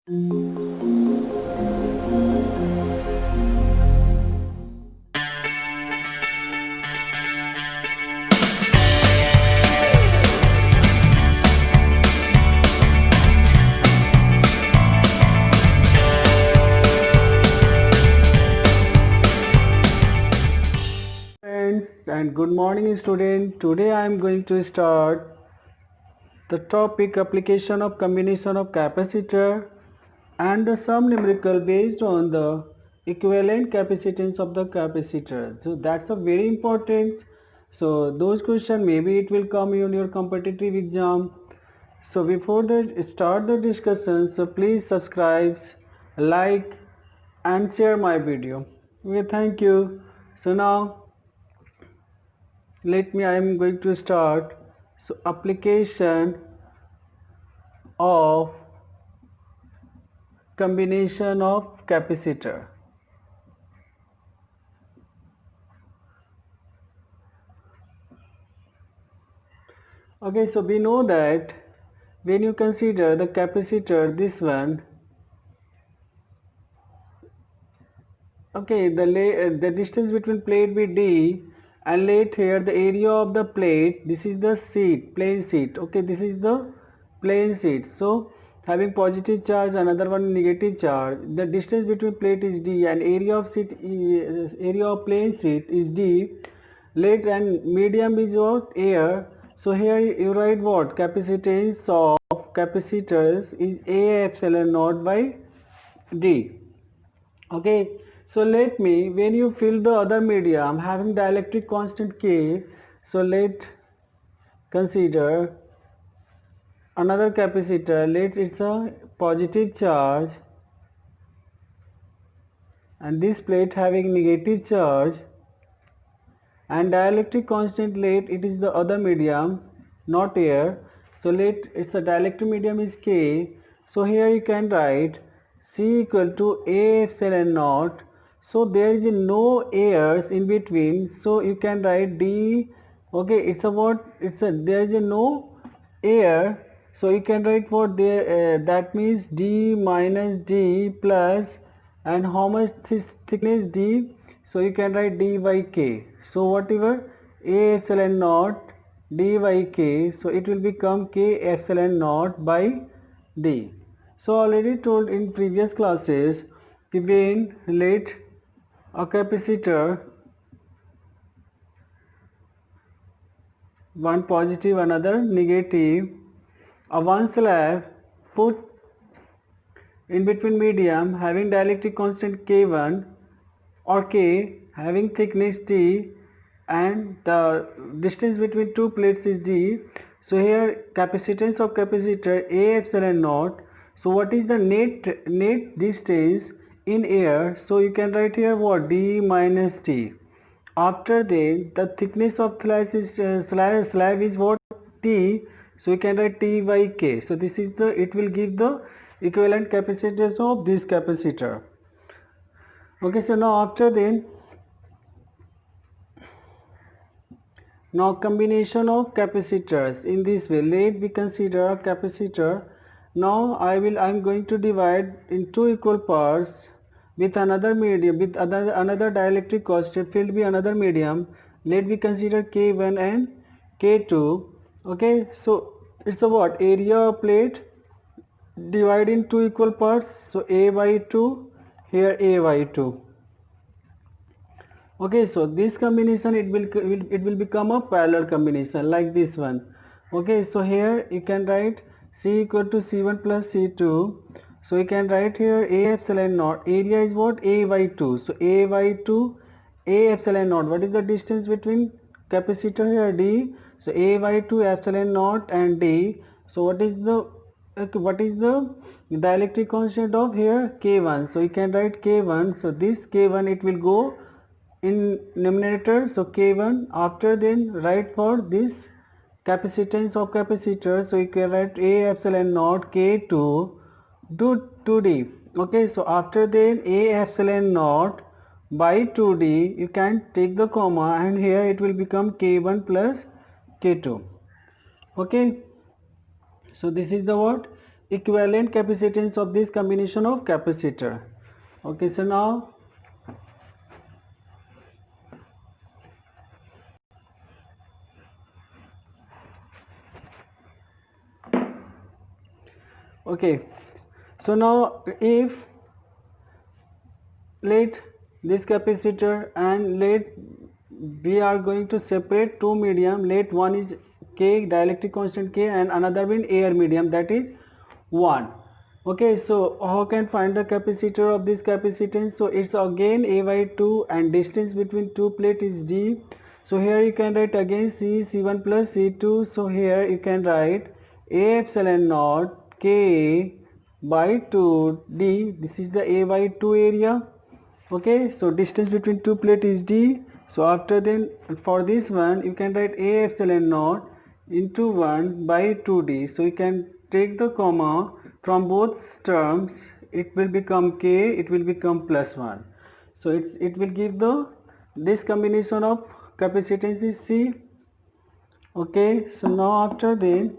Friends and good morning student. Today I am going to start the topic application of combination of capacitor and the sum numerical based on the equivalent capacitance of the capacitor. So that's a very important. So those questions maybe it will come in your competitive exam. So before that start the discussion, so please subscribe, like and share my video. Okay, thank you. So now let me I am going to start. So application of combination of capacitor. Okay, so we know that when you consider the capacitor, this one, okay, the distance between plate with D, and let here the area of the plate, this is the sheet, plane sheet. Okay, this is the plane sheet. So having positive charge, another one negative charge. The distance between plate is D and area of sheet area of plane sheet is D. Let and medium is what? Air. So here you write what? Capacitance of capacitors is A epsilon naught by D. Okay, so let me, when you fill the other medium having dielectric constant K, so let consider another capacitor. Let it's a positive charge and this plate having negative charge, and dielectric constant, let it is the other medium, not air. So let it's a dielectric medium is K. So here you can write C equal to A epsilon naught. So there is no airs in between, so you can write D. Okay, it's a what? It's a there is no air, so you can write what there, that means D minus D plus, and how much this thickness D, so you can write D by K. So whatever A epsilon naught D by K, so it will become K epsilon naught by D. So already told in previous classes, when let a capacitor, one positive another negative, a one slab put in between medium having dielectric constant K1 or K having thickness D, and the distance between two plates is D. So here capacitance of capacitor A epsilon naught. So what is the net distance in air? So you can write here what? D minus T. After the thickness of slab is what? T. So you can write T by K. So this is the, it will give the equivalent capacitance of this capacitor. Okay, so now after then, now combination of capacitors in this way. Let we consider a capacitor. Now I am going to divide in two equal parts with another medium, with another dielectric constant filled with another medium. Let we consider K1 and K2. Okay, so it's a what? Area of plate divide in two equal parts. So A by 2, here A by 2. Okay, so this combination it will become a parallel combination like this one. Okay, so here you can write C equal to C1 plus C2. So you can write here A epsilon naught. Area is what? A by 2. So A by 2, A epsilon naught. What is the distance between capacitor here? D. So A by 2 epsilon naught and D. So what is the dielectric constant of here? K1. So you can write K1. So this K1 it will go in numerator, so K1. After then write for this capacitance of capacitor, so you can write A epsilon naught K2 do 2D. Okay, so after then A epsilon naught by 2D, you can take the comma and here it will become K1 plus K2. Okay, so this is the what? equivalent capacitance of this combination of capacitor. Okay, so now okay, so now if let this capacitor and let we are going to separate two medium, let one is K, dielectric constant K, and another being air medium, that is 1. Okay, so how can find the capacitor of this capacitance? So it's again A by 2 and distance between two plate is D. So here you can write again C1 plus C2. So here you can write A epsilon naught K by 2 D. This is the A by 2 area. Okay, so distance between two plate is D. So after then for this one you can write A epsilon naught into 1 by 2D. So you can take the comma from both terms, it will become K, it will become plus 1. So it will give the this combination of capacitance is C. Okay, so now after then,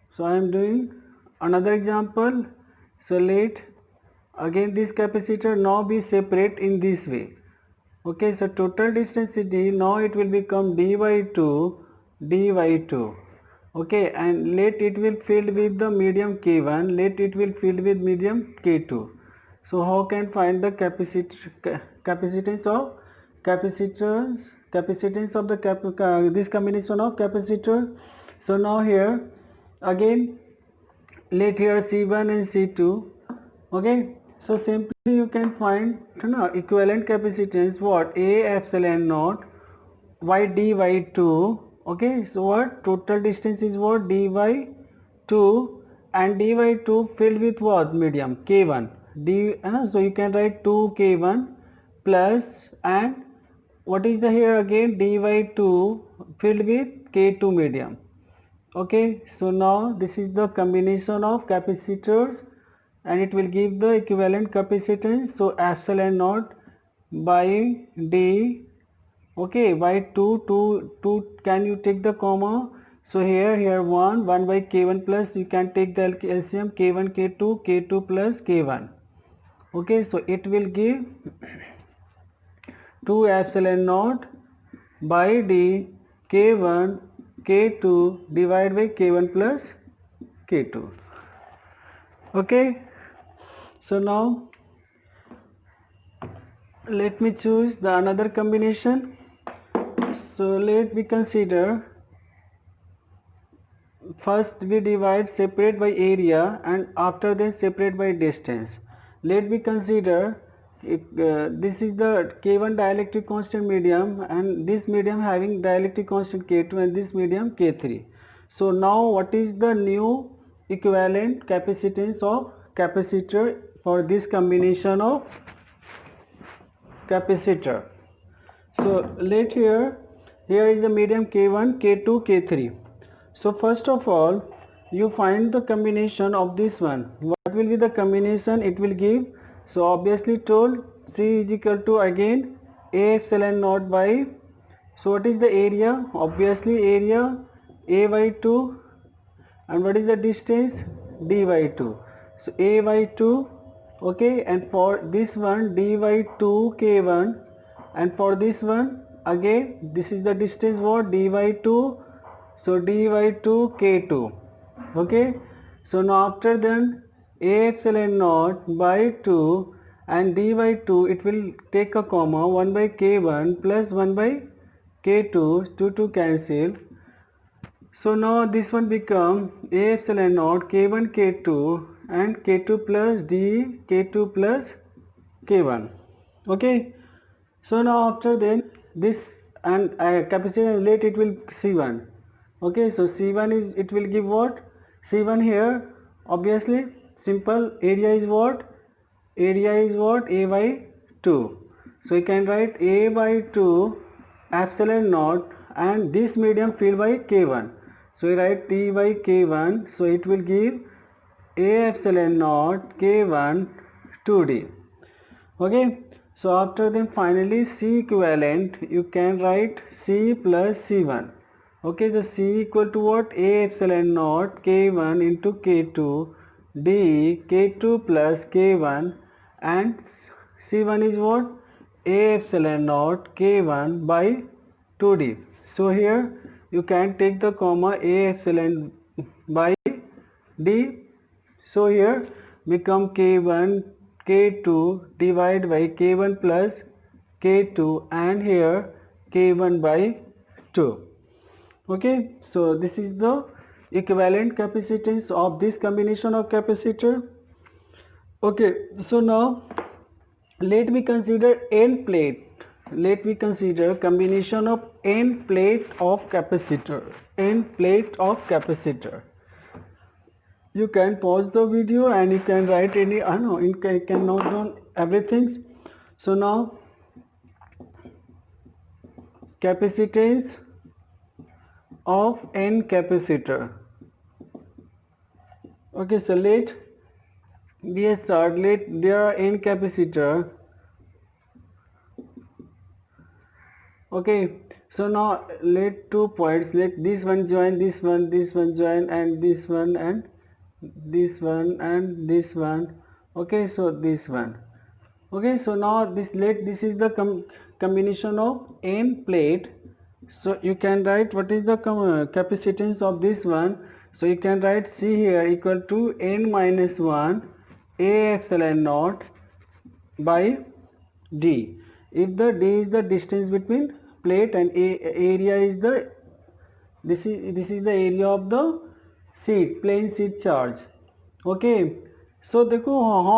so I am doing another example. So let again this capacitor now be separate in this way. Okay, so total distance is D, now it will become D by 2, D by 2. Okay, and let it will filled with the medium K1, let it will filled with medium K2. So how can find the capacitance of the this combination of capacitor? So now here again let here C1 and C2. Okay, so simply you can find equivalent capacitance what A epsilon naught by D by 2. Okay, so what total distance is what D by 2 and D by 2 filled with what medium K1 D, so you can write 2 K1 plus and what is the here again D by 2 filled with K2 medium. Okay, so now this is the combination of capacitors and it will give the equivalent capacitance. So epsilon naught by D, okay, by 2 can you take the comma? So here 1 by K1 plus you can take the LCM K1 K2 plus K1. Okay, so it will give 2 epsilon naught by D K1 K2 divided by K1 plus K2. Okay, so now let me choose the another combination. So let me consider first we divide separate by area and after then separate by distance. Let me consider this is the K1 dielectric constant medium and this medium having dielectric constant K2 and this medium K3. So now what is the new equivalent capacitance of capacitor for this combination of capacitor? So let here is the medium K1, K2, K3. So first of all you find the combination of this one. What will be the combination? It will give, so obviously told C is equal to again A epsilon naught by, so what is the area? Obviously area A by 2 and what is the distance? D by 2. So A by 2, okay, and for this one D by 2 K1 and for this one again this is the distance what D by 2, so D by 2 K2. Okay, so now after then A epsilon naught by 2 and D by 2 it will take a comma 1 by K1 plus 1 by K2, 2 cancel. So now this one become A epsilon naught K1 K2 and K2 plus D K2 plus K1. Okay, so now after then this and capacitance let it will C1. Okay, so C1 is, it will give what? C1 here obviously simple, area is what? Area is what? A by 2. So you can write A by 2 epsilon naught and this medium filled by K1. So you write T by K1, so it will give A epsilon naught K1 2D. Okay, so after then finally C equivalent you can write C plus C1. Okay, so C equal to what? A epsilon naught K1 into K2 d K2 plus K1, and C1 is what? A epsilon naught K1 by 2d. So here you can take the comma A epsilon by d. So here become K1 K2 divided by K1 plus K2, and here K1 by 2. Okay, so this is the equivalent capacitance of this combination of capacitor. Okay, so now let me consider n plate. Let me consider combination of n plate of capacitor. N plate of capacitor. You can pause the video and you can write any, I know you can note down everything. So now capacitance of n capacitor. Okay, so let start. Let there are n capacitor. Okay, so now let 2 points, let this one join this one join, and this one and this one and this one. Okay, so this one. Okay, so now this is the combination of n plate. So you can write what is the capacitance of this one. So you can write C here equal to n minus 1 A epsilon naught by d. If the d is the distance between plate and area is the, this is the area of the sheet, plain sheet charge. Okay, so देखो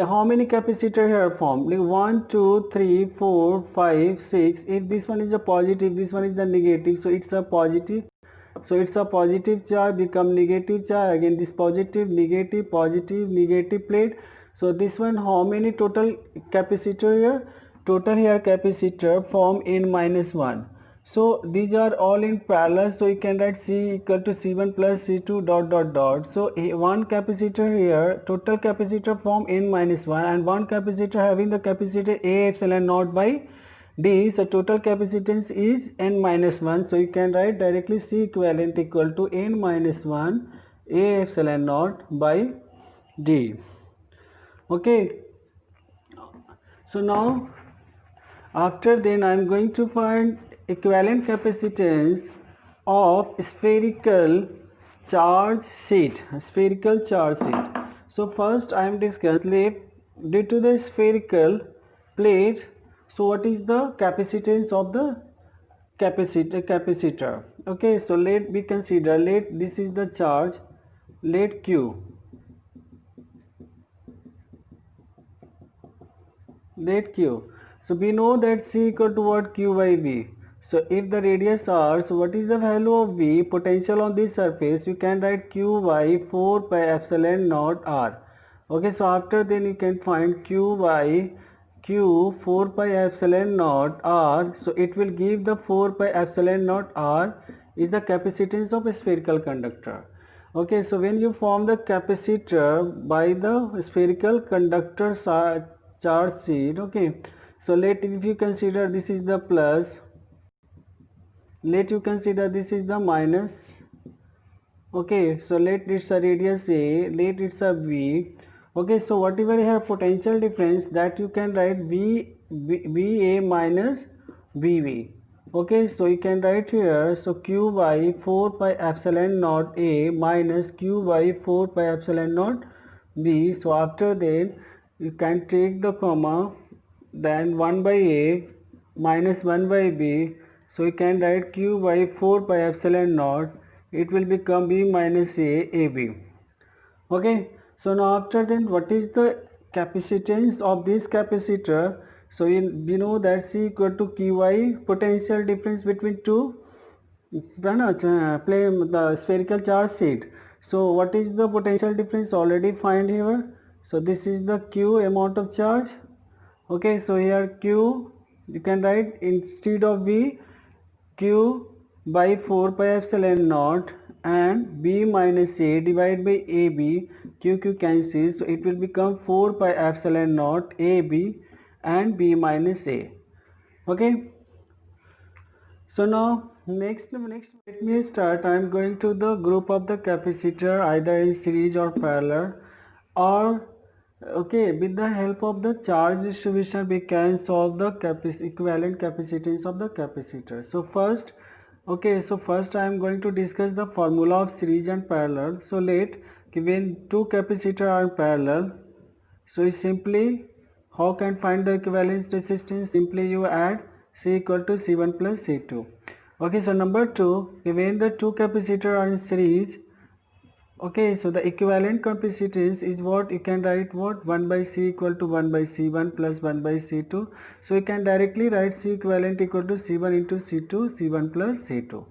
how many capacitor here formed, like 1 2 3 4 5 6. If this one is a positive, this one is the negative, so it's a positive. So it's a positive charge become negative charge, again this positive negative plate. So this one, how many total capacitor here? Total here capacitor form n minus 1. So these are all in parallel, so you can write C equal to C1 plus C2 dot dot dot. So one capacitor here, total capacitor form n minus 1, and one capacitor having the capacity A epsilon naught by d. So total capacitance is n minus 1. So you can write directly C equivalent equal to n minus 1 A epsilon naught by d. Okay. So now after then I am going to find equivalent capacitance of spherical charge sheet. Spherical charge sheet. So first I am discussing, due to the spherical plate, so what is the capacitance of the capacitor? Okay, so let we consider, let this is the charge, let Q, let Q. So we know that C equal to what? Q by V. So if the radius R, so what is the value of V, potential on this surface? You can write Q by 4 pi epsilon naught R. Okay, so after then you can find Q by Q 4 pi epsilon naught R. So it will give the 4 pi epsilon naught R is the capacitance of a spherical conductor. Okay, so when you form the capacitor by the spherical conductor charge sheet, okay, so let, if you consider this is the plus, let you consider this is the minus. Okay, so let it's a radius A, let it's a V. Okay, so whatever you have potential difference, that you can write VA minus VV. Okay, so you can write here, so Q by 4 pi epsilon naught A minus Q by 4 pi epsilon naught B. So after that you can take the comma, then 1 by A minus 1 by B. So you can write Q by 4 pi epsilon naught, it will become B minus A AB. Okay, so now after then what is the capacitance of this capacitor? So we know that C equal to Qy, potential difference between two play the spherical charge sheet. So what is the potential difference? Already find here. So this is the Q amount of charge. Okay, so here Q, you can write instead of V, Q by 4 pi epsilon naught, and B minus A divided by AB, Q cancels, so it will become 4 pi epsilon naught AB and B minus A. Okay, so now Next, let me start. I am going to the group of the capacitor either in series or parallel, or okay, with the help of the charge distribution we can solve the equivalent capacitance of the capacitor. So first, okay, so first I am going to discuss the formula of series and parallel. So let when two capacitors are parallel, so it's simply how can find the equivalence resistance? Simply you add C equal to C1 plus C2. Okay, so number 2, when the two capacitors are in series, okay, so the equivalent capacitance is what you can write what 1 by C equal to 1 by C1 plus 1 by C2. So you can directly write C equivalent equal to C1 into C2, C1 plus C2.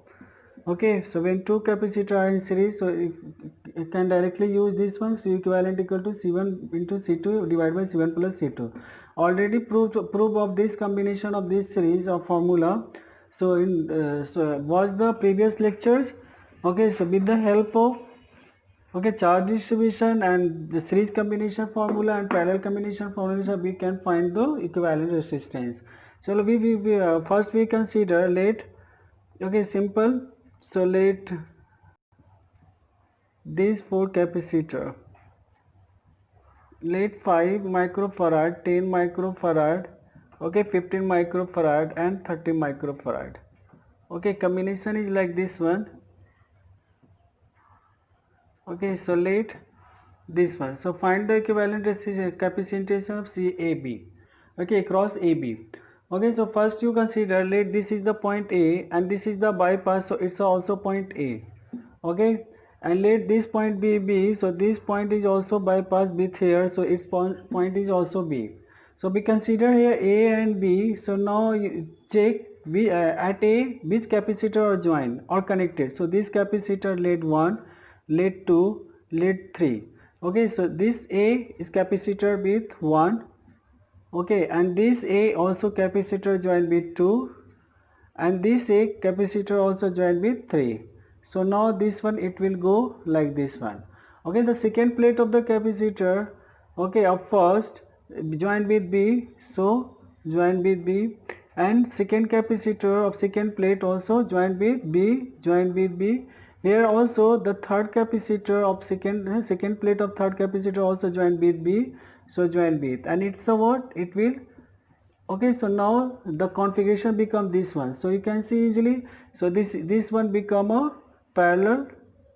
Okay, so when two capacitors are in series, so you can directly use this one, C equivalent equal to C1 into C2 divided by C1 plus C2. Already proof of this combination of this series of formula. So watch the previous lectures. Okay, so with the help of charge distribution and the series combination formula and parallel combination formula, we can find the equivalent resistance. So first we consider simple. So let these four capacitor, let 5 microfarad, 10 microfarad, okay, 15 microfarad and 30 microfarad. Okay, combination is like this one. Okay, so let this one. So find the equivalent resistance capacitance of CAB. Okay, across AB. Okay, so first you consider let this is the point A and this is the bypass, so it's also point A. Okay, and let this point be B, so this point is also bypass with here, so its point is also B. So we consider here A and B. So now you check B at A which capacitor are joined or connected. So this capacitor lead 1, lead 2, lead 3. Okay, so this A is capacitor with 1. Okay, and this A also capacitor joined with 2, and this A capacitor also joined with 3. So now this one it will go like this one. Okay, the second plate of the capacitor, okay, of first joined with B, so joined with B, and second capacitor of second plate also joined with B, joined with B. Here also the third capacitor of second plate of third capacitor also joined with B, so joined with, and it's a what? It will. Okay, so now the configuration become this one, so you can see easily. So this one become a parallel.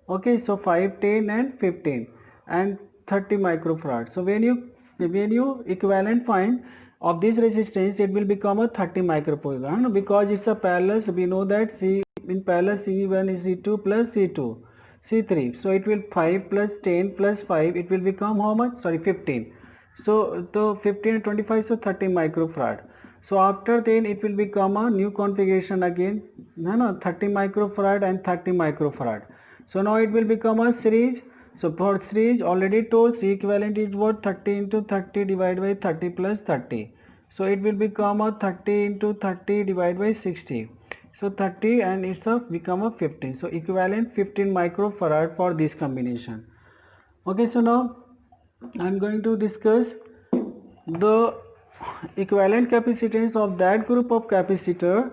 Okay, so 5, 10 and 15 and 30 microfarad. So when you equivalent find of this resistance, it will become a 30 microfarad because it's a parallel. So we know that C in parallel C1 is C2 plus C2 C3. So it will 5 plus 10 plus 5, it will become how much? Sorry, 15. So the 15 and 25, so 30 microfarad. So after then it will become a new configuration again, 30 microfarad and 30 microfarad. So now it will become a series. So for series already told C equivalent is what? 30 into 30 divided by 30 plus 30. So it will become a 30 into 30 divided by 60. So 30 and it's a become a 15. So equivalent 15 microfarad for this combination. Okay, so now I am going to discuss the equivalent capacitance of that group of capacitor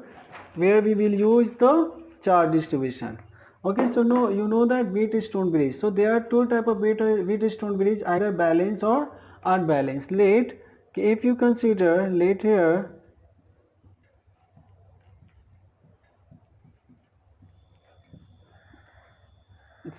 where we will use the charge distribution. Okay, so now you know that Wheatstone bridge. So there are two type of Wheatstone bridge, either balanced or unbalanced. If you consider here,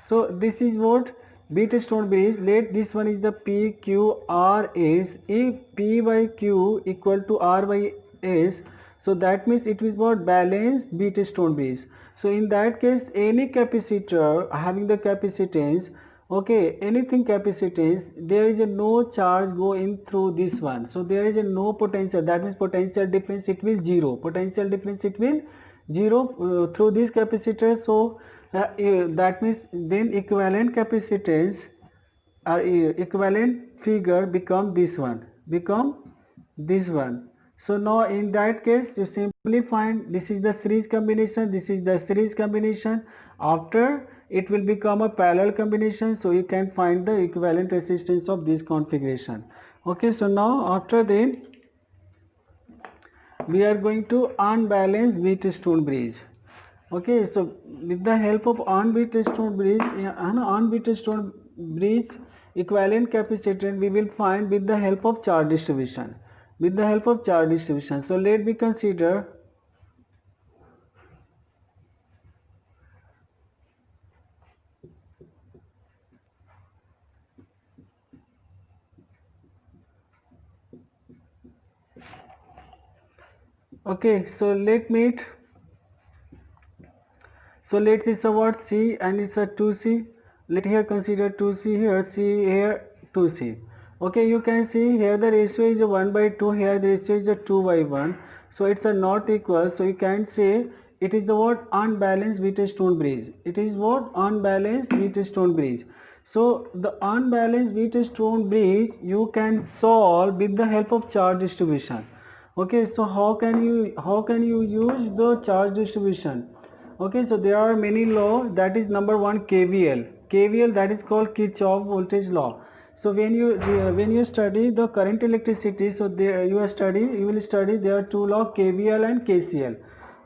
so this is what Wheatstone bridge. Let this one is the PQRS. If P by Q equal to R by S, so that means it is what balanced Wheatstone bridge. So in that case, any capacitor having the capacitance, okay, anything capacitance, there is a no charge go in through this one. So there is a no potential. That means potential difference it will 0. Potential difference it will 0 through this capacitor. So that means then equivalent capacitance or equivalent figure become this one. So now in that case you simply find this is the series combination, this is the series combination. After it will become a parallel combination, so you can find the equivalent resistance of this configuration. Okay, so now after then we are going to unbalance Wheatstone bridge. Okay, so with the help of on-Wheatstone bridge, on-Wheatstone bridge equivalent capacitance we will find with the help of charge distribution. With the help of charge distribution. So let me consider. Okay, so let me. So let's it's a what C and it's a 2C. Let here consider 2C here, C here 2C. Okay, you can see here the ratio is a 1 by 2, here the ratio is a 2 by 1. So it's a not equal. So you can say it is the what unbalanced Wheatstone bridge. It is what unbalanced Wheatstone bridge. So the unbalanced Wheatstone bridge you can solve with the help of charge distribution. Okay, so how can you use the charge distribution? Okay, so there are many law. That is number one, KVL. KVL, that is called Kirchhoff voltage law. So when you study the current electricity, so there you will study there are two law, KVL and KCL.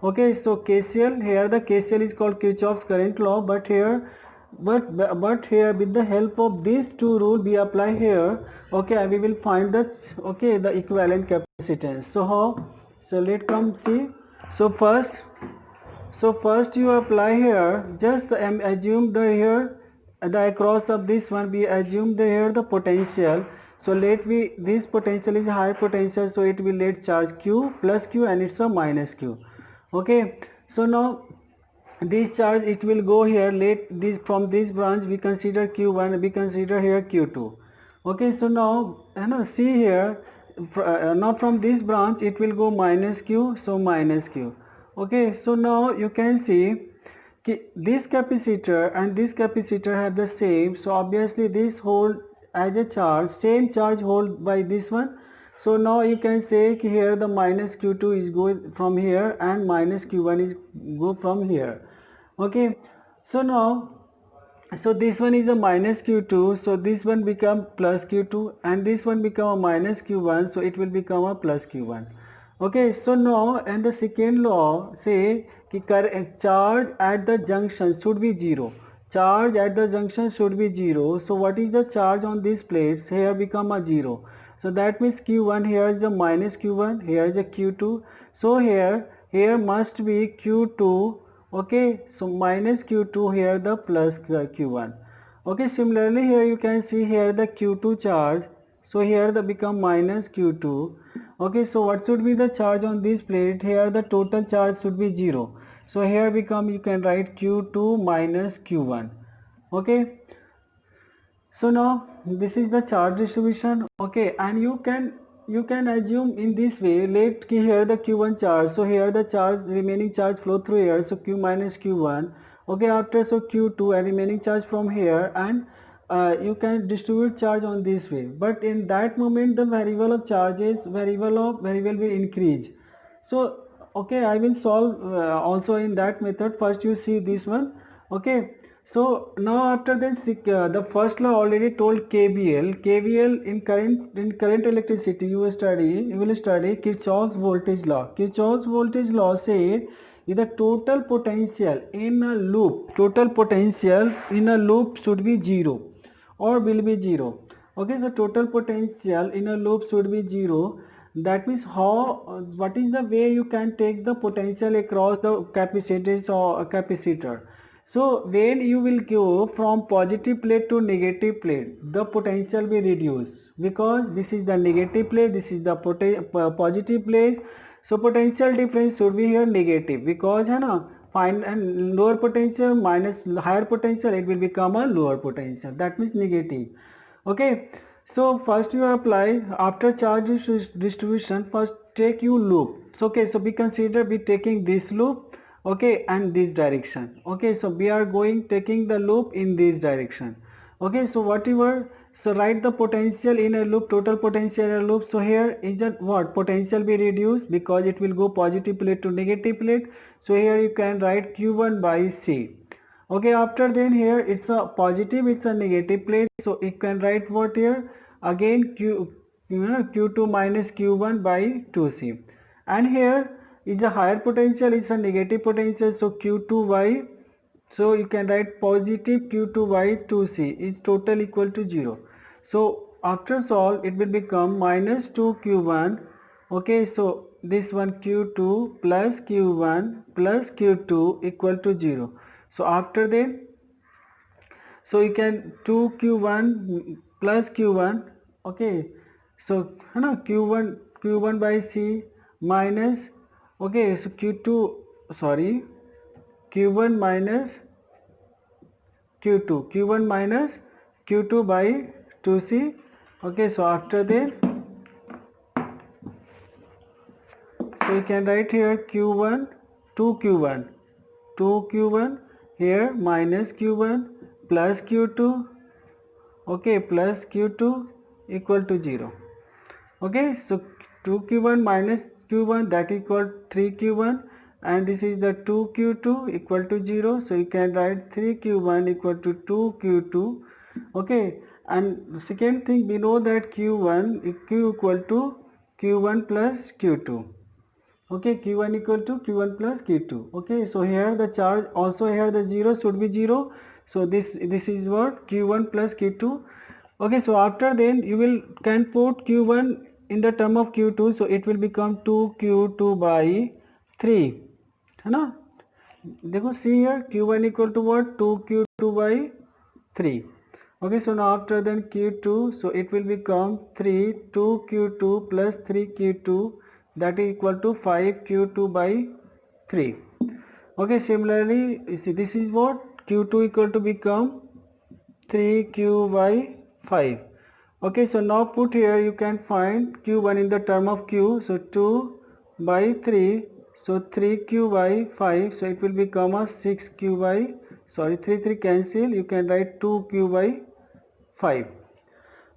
Okay, so KCL, here the KCL is called Kirchhoff's current law, but here with the help of these two rule we apply here. Okay, and we will find that, okay, the equivalent capacitance. So how? So let come see. So first you apply here, just assume the here the across of this one we assume the here the potential. So let we this potential is high potential, so it will let charge Q plus Q and it's a minus Q. Okay, so now this charge it will go here, let this from this branch we consider Q1, we consider here Q2. Okay, so now see here, now from this branch it will go minus Q, so minus Q. Okay, so now you can see this capacitor and this capacitor have the same, so obviously this hold as a charge, same charge hold by this one. So now you can say here the minus Q2 is going from here and minus Q1 is go from here. Okay, so now, so this one is a minus Q2, so this one become plus Q2 and this one become a minus Q1, so it will become a plus Q1. Okay, so now and the second law say कि charge at the junction should be 0. Charge at the junction should be 0. So what is the charge on these plates? Here become a 0. So that means Q1, here is a minus Q1, here is a Q2. So here must be Q2. Okay, so minus Q2, here the plus Q1. Okay, similarly here you can see here the Q2 charge, so here the become minus Q2. Okay, so what should be the charge on this plate? Here the total charge should be 0. So here become, you can write Q2 minus Q1. Okay, so now this is the charge distribution. Okay, and you can assume in this way, let here the Q1 charge, so here the charge remaining charge flow through here, so Q minus Q1. Okay, after so Q2 and remaining charge from here, and you can distribute charge on this way, but in that moment the variable of charges variable will increase. So okay, I will solve also in that method. First you see this one. Okay, so now after this the first law already told KVL. KVL in current electricity you will study Kirchhoff's voltage law. Kirchhoff's voltage law said the total potential in a loop should be 0 or will be 0. Okay, so total potential in a loop should be 0. That means what is the way you can take the potential across the capacitors or capacitor. So when you will go from positive plate to negative plate, the potential will reduce, because this is the negative plate, this is the positive plate. So potential difference should be here negative, because है ना, fine, and lower potential minus higher potential, it will become a lower potential, that means negative. Okay, so first you apply after charge distribution, first take you loop. So okay, so we consider we taking this loop, okay, and this direction. Okay, so we are going taking the loop in this direction. Okay, so whatever, so write the potential in a loop, total potential in a loop. So here is that what potential be reduced, because it will go positive plate to negative plate. So here you can write Q1 by C. Okay, after then here it's a positive, it's a negative plate, so you can write what here again Q2 minus Q1 by 2C. And here is a higher potential, it's a negative potential, so Q2Y, so you can write positive Q2Y 2C is total equal to 0. So after solve it will become minus 2Q1. Okay, so this one Q2 plus Q1 plus Q2 equal to 0. So after that, so you can 2Q1 plus Q1. Okay, so Q1 by C minus, okay, so Q2, sorry, Q1 minus Q2, Q1 minus Q2 by 2C. Okay, so after that, so you can write here Q1, 2Q1, 2Q1 here minus Q1 plus Q2, okay, plus Q2 equal to 0. Okay, so 2Q1 minus Q1 that equal 3Q1, and this is the 2Q2 equal to 0, so you can write 3Q1 equal to 2Q2. Okay, and second thing, we know that Q1 Q equal to Q1 plus Q2. Okay, Q1 equal to Q1 plus Q2. Okay, so here the charge, also here the 0 should be 0, so this is what Q1 plus Q2. Okay, so after then you will can put Q1 in the term of Q2, so it will become 2Q2 by 3, है ना? देखो see here Q1 equal to what, 2Q2 by 3. Okay, so now after then Q2, so it will become 2Q2 plus 3Q2, that is equal to 5Q2 by 3. Okay, similarly, you see this is what Q2 equal to become 3Q by 5. Okay, so now put here you can find Q1 in the term of Q, so 2 by 3, so 3Q by 5, so it will become a 6Q by, sorry, 3 cancel, you can write 2Q by 5.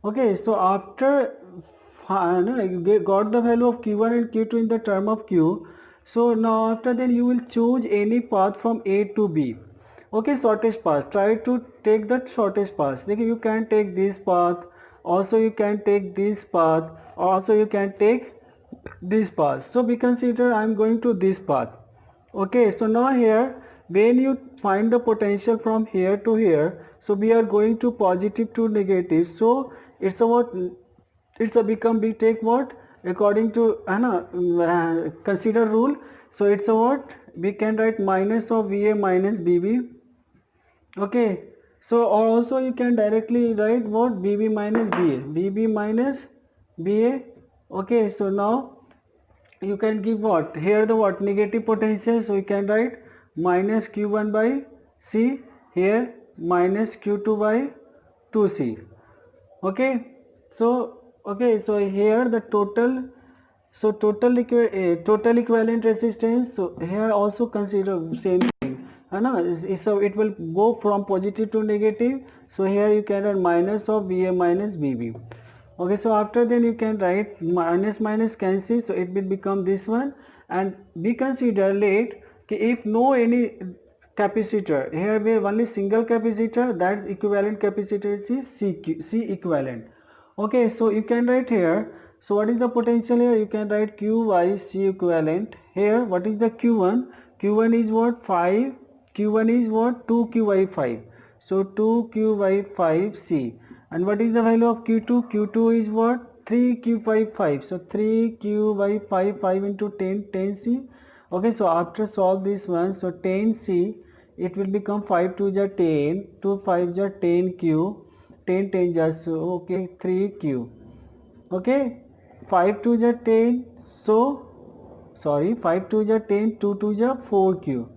Okay, so after you got the value of Q1 and Q2 in the term of Q, so now after then you will choose any path from A to B. Okay, shortest path, try to take the shortest path. Like you can take this path, also you can take this path, also you can take this path. So we consider I am going to this path. Okay, so now here when you find the potential from here to here, so we are going to positive to negative, so it's a what, it's a become, we take what according to consider rule, so it's a what, we can write minus of VA minus BB. Okay, so also you can directly write what, BB minus BA, BB minus BA. Okay, so now you can give what, here the what, negative potential, so you can write minus Q1 by C, here minus Q2 by 2C. Okay, so here the total, so total equivalent resistance, so here also consider same thing, so it will go from positive to negative, so here you can write minus of VA minus BB. Okay, so after then you can write minus cancel, so it will become this one, and we consider late if no any capacitor, here we have only single capacitor, that equivalent capacitance is C equivalent. Okay, so you can write here, so what is the potential here, you can write Q by C equivalent. Here what is the Q1, Q1 is what, 5, Q1 is what, 2Q by 5, so 2Q by 5 C. And what is the value of Q2? Q2 is what, 3Q by 5, so 3Q by 5, 5 into 10, 10C. Okay, so after solve this one, so 10C, it will become 5 to the 10, 2 5 the 10Q, 10 10 just, so okay, 3Q. Okay, 5 to the 10, so sorry, 5 to the 10, 2 to the 4Q.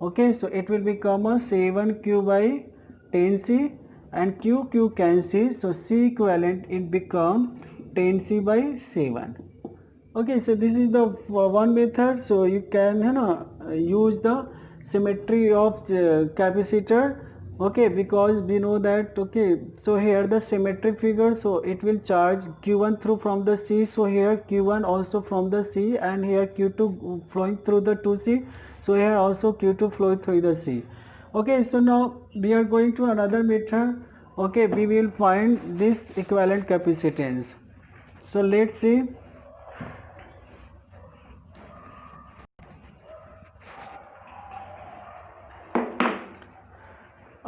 Okay, so it will become a 7Q by 10C, and Q cancel, so C equivalent it become 10C by 7. Okay, so this is the one method, so you can use the symmetry of capacitor. Okay, because we know that, okay, so here the symmetric figure, so it will charge Q1 through from the C, so here Q1 also from the C, and here Q2 flowing through the 2C, so here also Q2 flowing through the C. Okay, so now we are going to another method. Okay, we will find this equivalent capacitance. So let's see.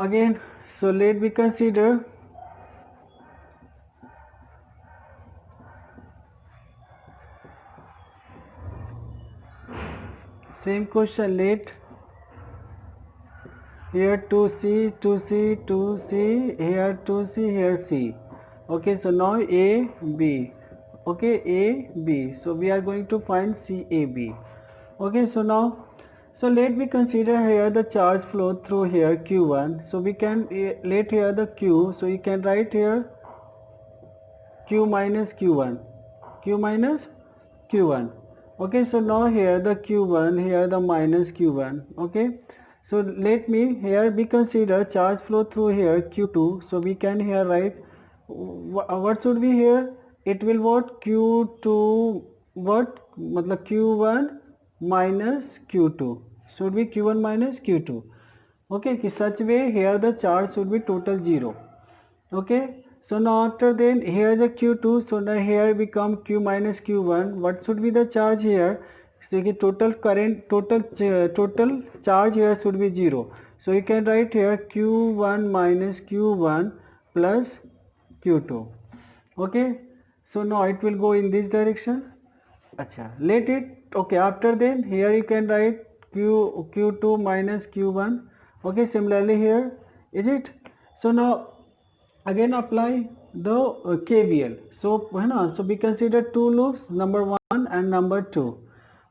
again, so let me consider same question. Let here 2C, 2C, 2C, here 2C, here C. Okay, so now A, B. Okay, A, B. So we are going to find C, A, B. Okay, so now, so let me consider here the charge flow through here Q1. So we can let here the Q. So you can write here Q minus Q1. Q minus Q1. Okay, so now here the Q1, here the minus Q1. Okay, so let me here be consider charge flow through here Q2. So we can here write what should be here? It will what Q2 what matlab Q1 minus Q2 should be Q1 minus Q2. Okay, in such way here the charge should be total 0. Okay, so now after then here the Q2, so now here become Q minus Q1. What should be the charge here? So the total current, total charge here should be 0. So you can write here Q1 minus Q1 plus Q2. Okay, so now it will go in this direction. Acha, let it, okay, after then here you can write Q2 minus Q1. Okay, similarly here, is it? So now again apply the KVL. So so we consider two loops, number 1 and number 2.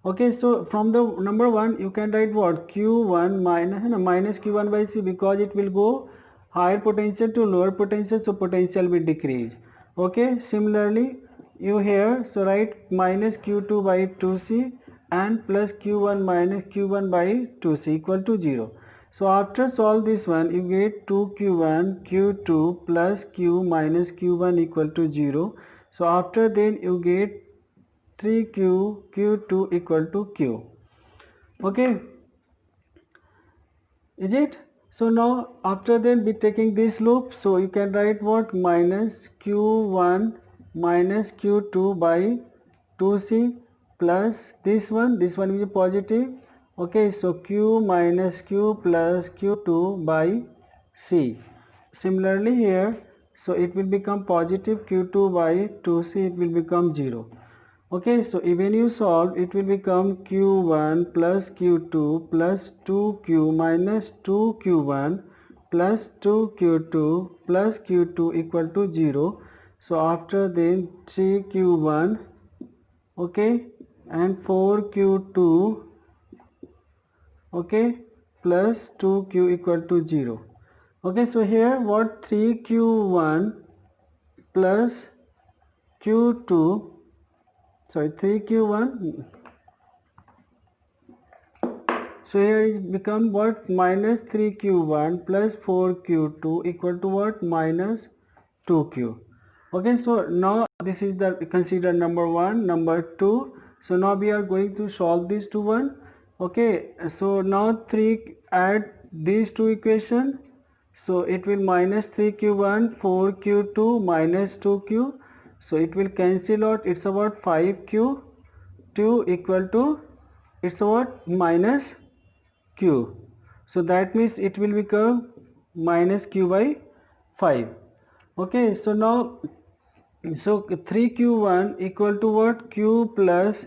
Okay, so from the number 1 you can write what Q1 minus Q1 by C, because it will go higher potential to lower potential, so potential will decrease. Okay, similarly you here, so write minus Q2 by 2C and plus Q1 minus Q1 by 2C equal to 0. So after solve this one, you get 2Q1 Q2 plus Q minus Q1 equal to 0. So after then you get 3Q Q2 equal to Q. Okay, is it? So now after then be taking this loop, so you can write what minus Q1 minus Q2 by 2C plus this one will be positive. Okay, so Q minus Q plus Q2 by C. Similarly here, so it will become positive Q2 by 2C, it will become 0. Okay, so when you solve, it will become Q1 plus Q2 plus 2Q minus 2Q1 plus 2Q2 plus Q2 equal to 0. So after then 3Q1, okay, and 4Q2, okay, plus 2Q equal to 0. Okay, so here what 3Q1 plus Q2, sorry, 3Q1, so here is become what minus 3Q1 plus 4Q2 equal to what minus 2Q. Okay, so now this is the consider number 1, number 2. So now we are going to solve these two one. Okay, so now 3 add these two equation, so it will minus 3Q1 4Q2 minus 2Q, so it will cancel out, it's about 5Q2 equal to, it's what minus Q. So that means it will become minus Q by 5. Okay, so now, so 3Q1 equal to what Q plus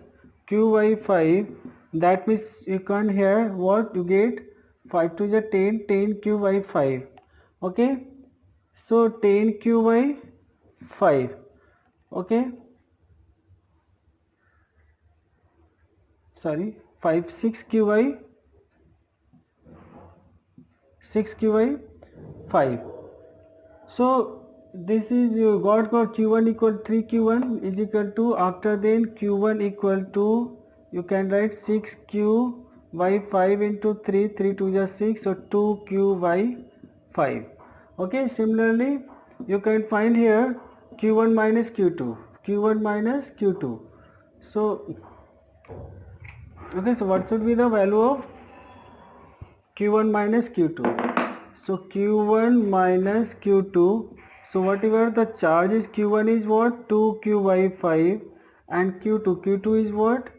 Q by 5. That means you can here what you get 5 to the 10, 10Q by 5. Okay, so 10Q by 5. Okay, sorry, 5 6Q by 6Q by 5. So this is you got Q1 equal 3Q1 is equal to, after then Q1 equal to, you can write 6Q by 5 into 3, 3 to the 6, so 2Q by 5. Okay, similarly you can find here Q1 minus Q2, Q1 minus Q2. So okay, so what should be the value of Q1 minus Q2? So Q1 minus Q2, so whatever the charge is, Q1 is what 2Q by 5 and Q2 is what,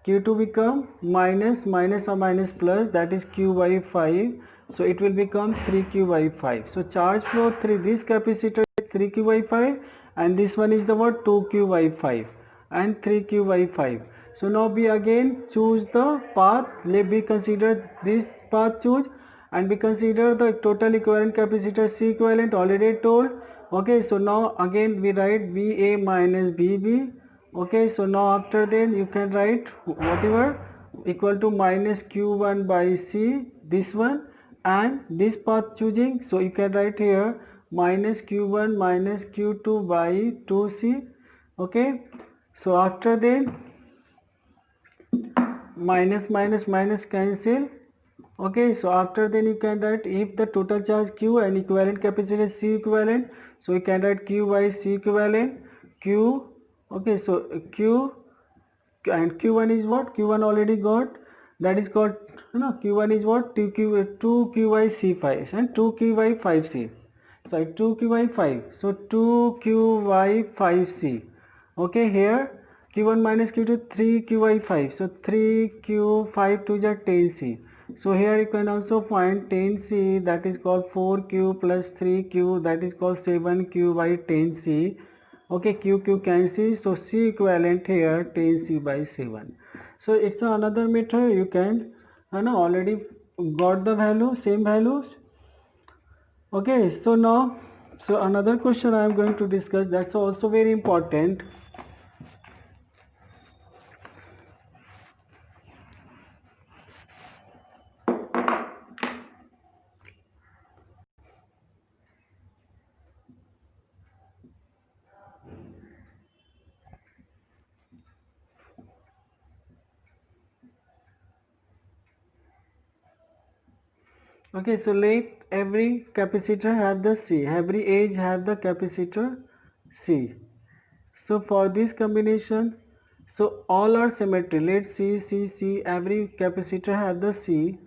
Q2 become minus or minus plus, that is Q by 5. so it will become 3q by 5. So charge flow through this capacitor is 3q by 5, and this one is the what, 2q by 5 and 3q by 5. So now we again choose the path. Let me consider this path choose, and we consider the total equivalent capacitor C equivalent already told. Okay, so now again we write VA minus VB. Okay, so now after then you can write whatever equal to minus Q1 by C, this one, and this path choosing, so you can write here minus Q1 minus Q2 by 2C. Okay, so after then minus minus minus cancel. Okay, so after then you can write if the total charge Q and equivalent capacitance C equivalent, so you can write Q by C equivalent Q. Okay, so Q and Q1 is what, Q1 already got, that is called, Q1 is what, 2Q by C5 and 2Q by 5C, sorry, 2Q by 5, so 2Q by 5C. Okay, here Q1 minus Q2, 3Q by 5, so 3Q 5 to the 10C. So here you can also find 10C, that is called 4Q plus 3Q, that is called 7Q by 10C. Okay, Q cancel, so C equivalent here 10C by 7. So it's another method. You can already got the value, same values. Okay, so now, so another question I am going to discuss, that's also very important. Okay, so let every capacitor have the C, every edge have the capacitor C. So for this combination, so all are symmetry. Let C, every capacitor have the C.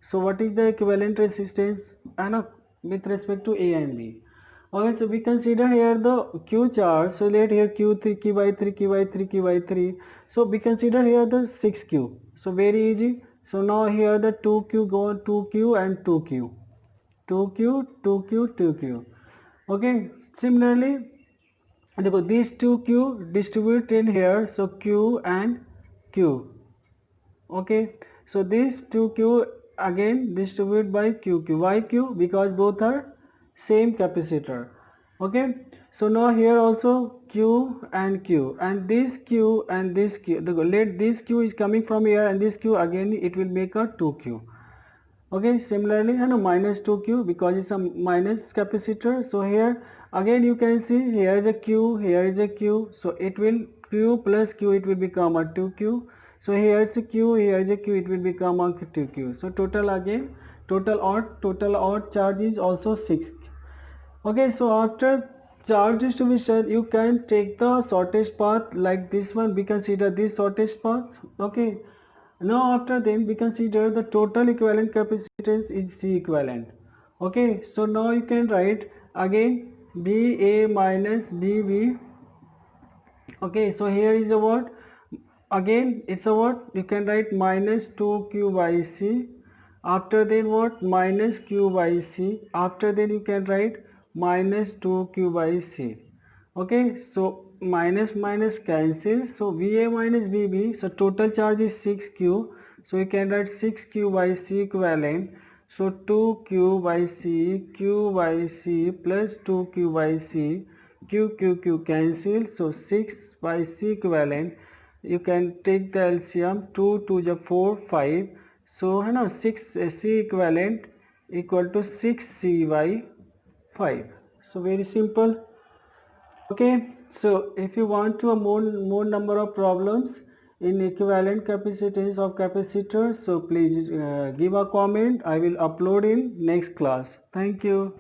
So what is the equivalent resistance and with respect to A and B? Okay, so we consider here the Q charge. So let here Q3, Q by 3, Q by 3, Q by 3. So we consider here the 6Q. So very easy. So now here the 2Q go 2Q and 2Q. 2Q, 2Q, 2Q. Okay, similarly, देखो these two Q distribute in here, so Q and Q. Okay, so these two Q again distribute by QQ. Why Q? Because both are same capacitor. Okay, so now here also Q and Q, and this Q and this Q, let this Q is coming from here, and this Q again it will make a 2Q. Okay, similarly minus 2Q because it's a minus capacitor. So here again you can see here is a Q, here is a Q, so it will Q plus Q, it will become a 2Q. So here is a Q, here is a Q, it will become a 2Q. So total again, total odd charge is also 6. Okay, so after charge distribution you can take the shortest path like this one. We consider this shortest path. Okay, now after then we consider the total equivalent capacitance is C equivalent. Okay, so now you can write again BA minus BB. Okay, so here is a what, again it's a what, you can write minus 2Q by C. After then what, minus Q by C. After then you can write minus 2Q by C. Okay, so minus minus cancels, so VA minus VB, so total charge is 6Q, so you can write 6Q by C equivalent, so 2Q by C, Q by C plus 2Q by C, Q cancel, so 6 by C equivalent, you can take the LCM, 2 to the 4, 5, so 6 C equivalent equal to 6C by 5. So very simple. Okay, so if you want to more number of problems in equivalent capacitance of capacitors, so please give a comment. I will upload in next class. Thank you.